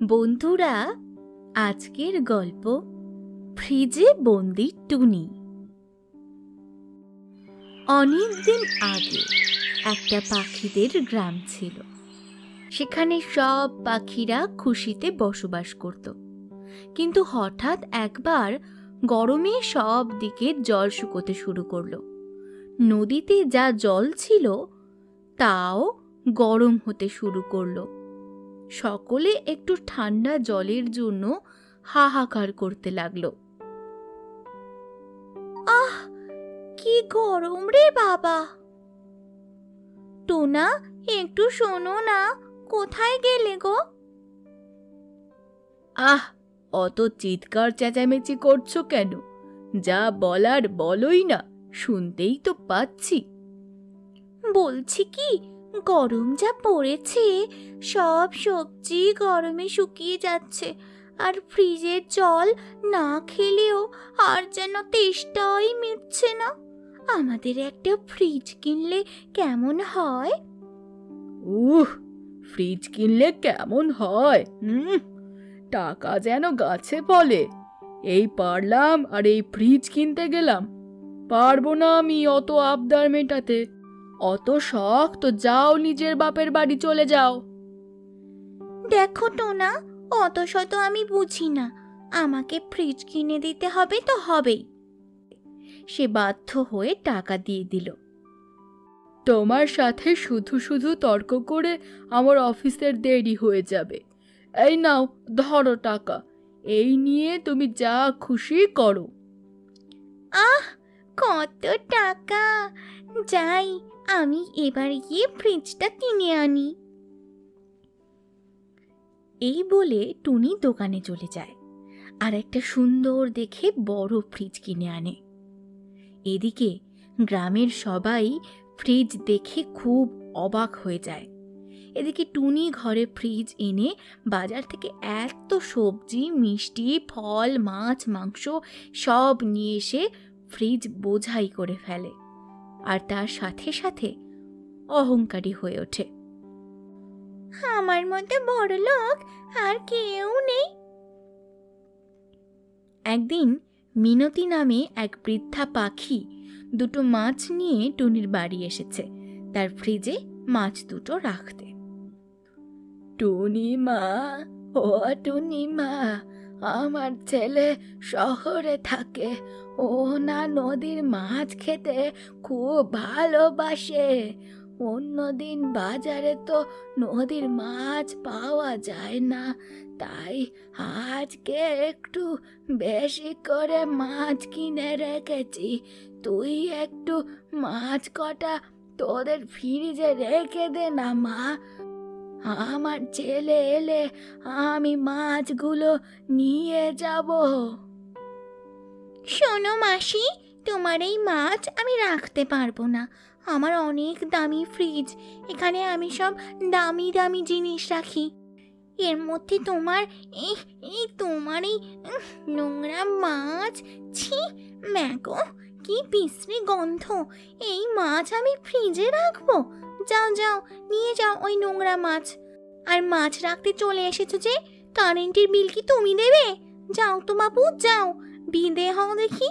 বন্ধুরা, আজকের গল্প ফ্রিজে বন্দি টুনি। অনেকদিন আগে একটা পাখিদের গ্রাম ছিল। সেখানে সব পাখিরা খুশিতে বসবাস করত। কিন্তু হঠাৎ একবার গরমে সব দিকে জল শুকোতে শুরু করলো। নদীতে যা জল ছিল তাও গরম হতে শুরু করলো। সকলে একটু ঠান্ডা জলের জন্য হাহাকার করতে লাগলো। আহ, কি গরম রে বাবা! টোনা, একটু শোনো না, কোথায় গেলে গো? আহ, অত চিৎকার চেঁচামেচি করছো কেন? যা বলার বলোই না, শুনতেই তো পাচ্ছি। বলছি কি, গরম যা পড়েছে, সব সবজি গরমে শুকিয়ে যাচ্ছে, আর ফ্রিজের জল না খেলেও আর যেন তেষ্টাই মিটছে না। আমাদের একটা ফ্রিজ কিনলে কেমন হয়? ফ্রিজ কিনলে কেমন হয়? টাকা যেন গাছে ফলে। এই পারলাম আর এই ফ্রিজ কিনতে গেলাম। পারবো না আমি অত আবদার মেটাতে। অত শখ তো যাও, নিজের বাপের বাড়ি চলে যাও। দেখো টোনা, অত শত আমি বুঝি না। আমাকে ফ্রিজ কিনে দিতে হবে তো হবেই। সে বাধ্য হয়ে টাকা দিয়ে দিল। তোমার সাথে শুধু শুধু তর্ক করে আমার অফিসের দেরি হয়ে যাবে। এই নাও, ধরো টাকা। এই নিয়ে তুমি যা খুশি করো। আহ, কত টাকা! যাই, আমি এবার গিয়ে ফ্রিজটা কিনে আনি। এই বলে টুনি দোকানে চলে যায় আর একটা সুন্দর দেখে বড় ফ্রিজ কিনে আনে। এদিকে গ্রামের সবাই ফ্রিজ দেখে খুব অবাক হয়ে যায়। এদিকে টুনি ঘরে ফ্রিজ এনে বাজার থেকে এত সবজি, মিষ্টি, ফল, মাছ, মাংস সব নিয়ে এসে ফ্রিজ বোঝাই করে ফেলে। আর তার সাথে সাথে অহংকারী হয়ে ওঠে। আমার মধ্যে বড় লোক আর কেউ নেই। একদিন মিনতি নামে এক বৃদ্ধা পাখি দুটো মাছ নিয়ে টুনির বাড়ি এসেছে তার ফ্রিজে মাছ দুটো রাখতে। টুনিমা, ও টুনিমা, আমার ছেলে শহরে থাকে। ও না নদীর মাছ খেতে খুব ভালোবাসে। অন্যদিন বাজারে তো নদীর মাছ পাওয়া যায় না, তাই আজকে একটু বেশি করে মাছ কিনে রেখেছি। তুই একটু মাছ কটা তোদের ফ্রিজে রেখে দে না মা। আমার ছেলে এলে আমি মাছগুলো নিয়ে যাব। শোনো মাসি, তোমার এই মাছ আমি রাখতে পারবো না। আমার অনেক দামি ফ্রিজ, এখানে আমি সব দামি দামি জিনিস রাখি। এর মধ্যে তোমার তোমার এই নোংরা মাছ! ছি, ম্যাগো, কি বিশ্রী গন্ধ! এই মাছ আমি ফ্রিজে রাখবো? যাও যাও, নিয়ে যাও ওই নোংরা মাছ। আর মাছ রাখতে চলে এসেছো যে, কারেন্টের বিল কি তুমি দেবে? যাও তো বাবু, যাও, বিদে হও দেখি।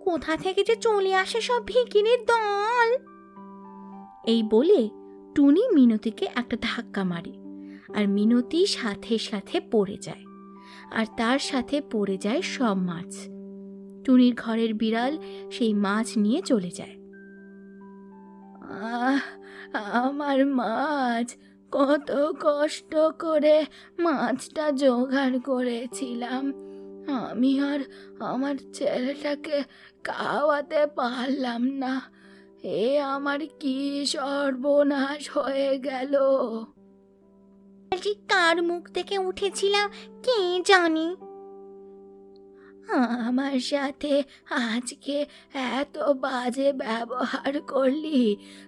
কোথা থেকে যে চলে আসে সব ভিখিরির দল! এই বলে টুনি মিনতিকে একটা ধাক্কা মারে, আর মিনতি সাথে সাথে পড়ে যায়, আর তার সাথে পড়ে যায় সব মাছ। টুনির ঘরের বিড়াল সেই মাছ নিয়ে চলে যায়। আমার মাছ! কত কষ্ট করে মাছটা জোগাড় করেছিলাম, আমি আর আমার ছেলেটাকে খাওয়াতে পারলাম না। এ আমার কি সর্বনাশ হয়ে গেল! কার মুখ থেকে উঠেছিলাম কে জানি। আমার সাথে আজকে এত বাজে ব্যবহার করলি,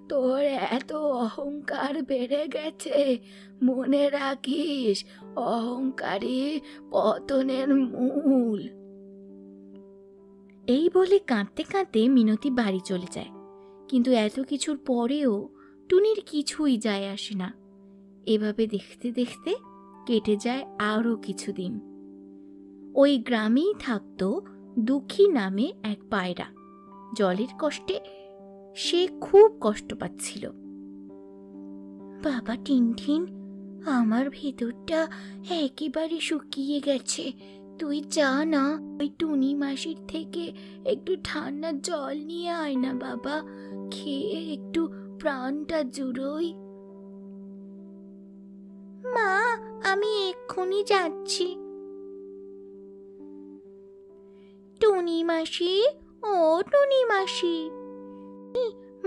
তোর এত অহংকার বেড়ে গেছে। মনে রাখিস, অহংকারী পতনের মূল। এই বলে কাঁদতে কাঁদতে মিনতি বাড়ি চলে যায়। কিন্তু এত কিছুর পরেও টুনির কিছুই যায় আসে না। এভাবে দেখতে দেখতে কেটে যায় আরও কিছুদিন। ওই গ্রামেই থাকতো দুঃখী নামে এক পায়রা। জলের কষ্টে সে খুব কষ্ট পাচ্ছিল। বাবা টিনটিন, আমার ভেতরটা একেবারে শুকিয়ে গেছে। তুই যা না, ওই টুনি মাসির থেকে একটু ঠান্ডা জল নিয়ে আয় না বাবা, খেয়ে একটু প্রাণটা জুড়োই। মা, আমি এক্ষুনি যাচ্ছি। টুনি মাসি, ও টুনি মাসি,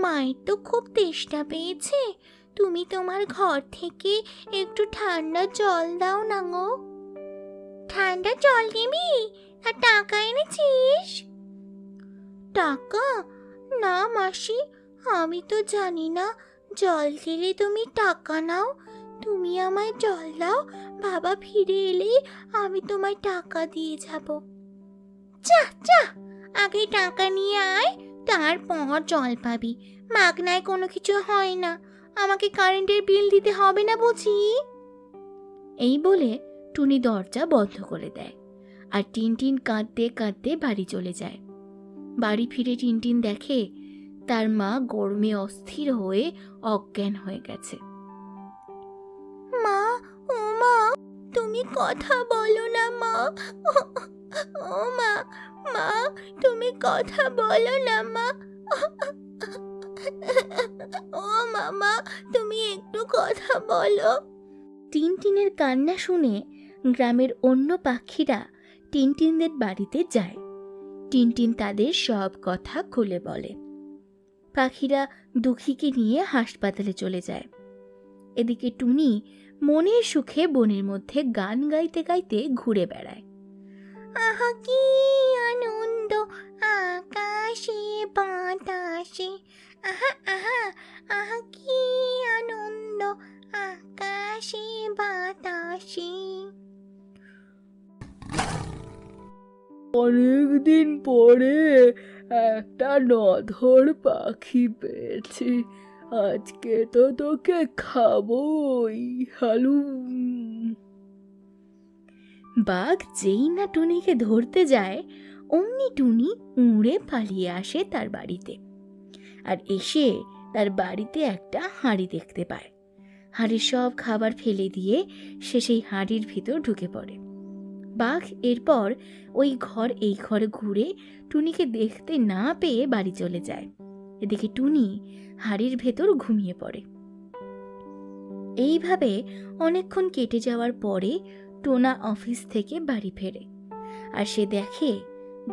মায়ের তো খুব তেষ্টা পেয়েছে, তুমি তোমার ঘর থেকে একটু ঠান্ডা জল দাও না গো। ঠান্ডা জল নিবি? আর টাকা এনেছিস? টাকা? না মাসি, আমি তো জানি না জল দিলে তুমি টাকা নাও। তুমি আমায় জল দাও, বাবা ফিরে এলে আমি তোমায় টাকা দিয়ে যাব। যা যা, আগে টাকা নিয়ে আয়, তারপর জল পাবি। মাগনায় কোনো কিছু হয় না, আমাকে কারেন্টের বিল দিতে হবে না বুঝি। এই বলে টুনি দরজা বন্ধ করে দেয় আর টিনটিন কাঁদতে কাঁদতে বাড়ি চলে যায়। বাড়ি ফিরে টিনটিন দেখে তার মা গরমে অস্থির হয়ে অজ্ঞান হয়ে গেছে। মা, ও মা, তুমি কথা বলো না মা। ও মা, মা, তুমি কথা বলো না মা। ও মামা, তুমি একটু কথা বলো। টিনটিনের কান্না শুনে গ্রামের অন্য পাখিরা টিনটিনদের বাড়িতে যায়। টিনটিন তাদের সব কথা খুলে বলে। পাখিরা দুঃখীকে নিয়ে হাসপাতালে চলে যায়। এদিকে টুনি মনের সুখে বনের মধ্যে গান গাইতে গাইতে ঘুরে বেড়ায়। আহা কি আনন্দ আকাশে বাতাসে, আহা আহা আহা কি আনন্দ আকাশে বাতাসে। অনেকদিন পরে একটা নধর পাখি পেয়েছি, আজকে তো তোকে খাবোই। হালুম। বাঘ যেই না টুনিকে ধরতে যায়, অমনি টুনি উড়ে পালিয়ে আসে তার বাড়িতে। আর এসে তার বাড়িতে একটা হাঁড়ি দেখতে পায়। হাঁড়ির সব খাবার ফেলে দিয়ে সে সেই হাঁড়ির ভিতর ঢুকে পড়ে। বাঘ এরপর ওই ঘর এই ঘরে ঘুরে টুনিকে দেখতে না পেয়ে বাড়ি চলে যায়। এদিকে টুনি হাঁড়ির ভেতর ঘুমিয়ে পড়ে। এইভাবে অনেকক্ষণ কেটে যাওয়ার পরে টোনা অফিস থেকে বাড়ি ফেরে আর সে দেখে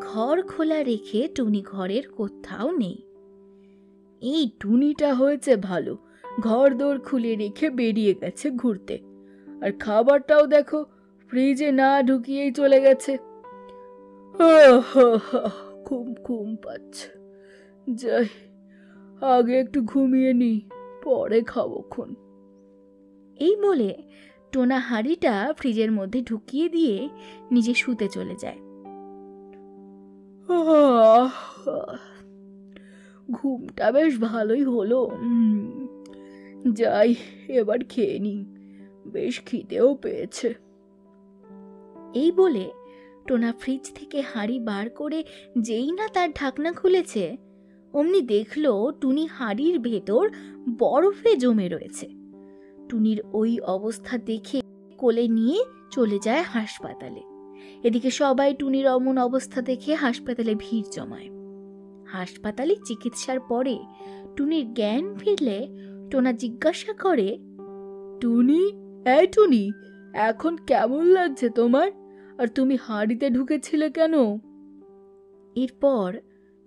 ঘর খোলা রেখে টুনি ঘরের কোথাও নেই। এই টুনিটা হয়েছে ভালো, ঘর দোর খুলে রেখে বেরিয়ে গেছে ঘুরতে, আর খাবারটাও দেখো ফ্রিজে না ঢুকিয়েই চলে গেছে। ঘুম ঘুম পাচ্ছে, যাই আগে একটু ঘুমিয়ে নি, পরে খাবোক্ষণ। এই বলে টোনা হাঁড়িটা ফ্রিজের মধ্যে ঢুকিয়ে দিয়ে নিজে শুতে চলে যায়। ঘুমটা বেশ ভালোই হলো। যাই এবার খেয়ে নি, বেশ খিদেও পেয়েছে। এই বলে টোনা ফ্রিজ থেকে হাঁড়ি বার করে যেই না তার ঢাকনা খুলেছে, অমনি দেখলো টুনি হাঁড়ির ভেতর বরফে জমে রয়েছে। টুনির ওই অবস্থা দেখে কোলে নিয়ে চলে যায় হাসপাতালে। এদিকে সবাই টুনির অমন অবস্থা দেখে হাসপাতালে ভিড় জমায়। হাসপাতালে চিকিৎসার পরে টুনির জ্ঞান ফিরলে টোনা জিজ্ঞাসা করে, টুনি, এই টুনি, এখন কেমন লাগছে তোমার? আর তুমি হাঁড়িতে ঢুকেছিলে কেন? এরপর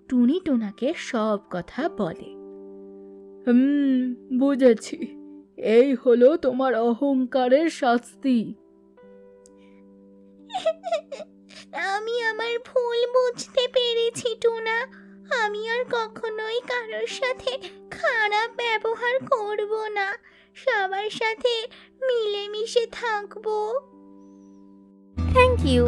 টুনি টোনাকে সব কথা বলে। বুঝেছি, এই হলো তোমার অহংকারের শাস্তি। আমি আমার ভুল বুঝতে পেরেছি টোনা, আমি আর কখনোই কারোর সাথে খারাপ ব্যবহার করব না, সবার সাথে মিলেমিশে থাকবো। Thank you.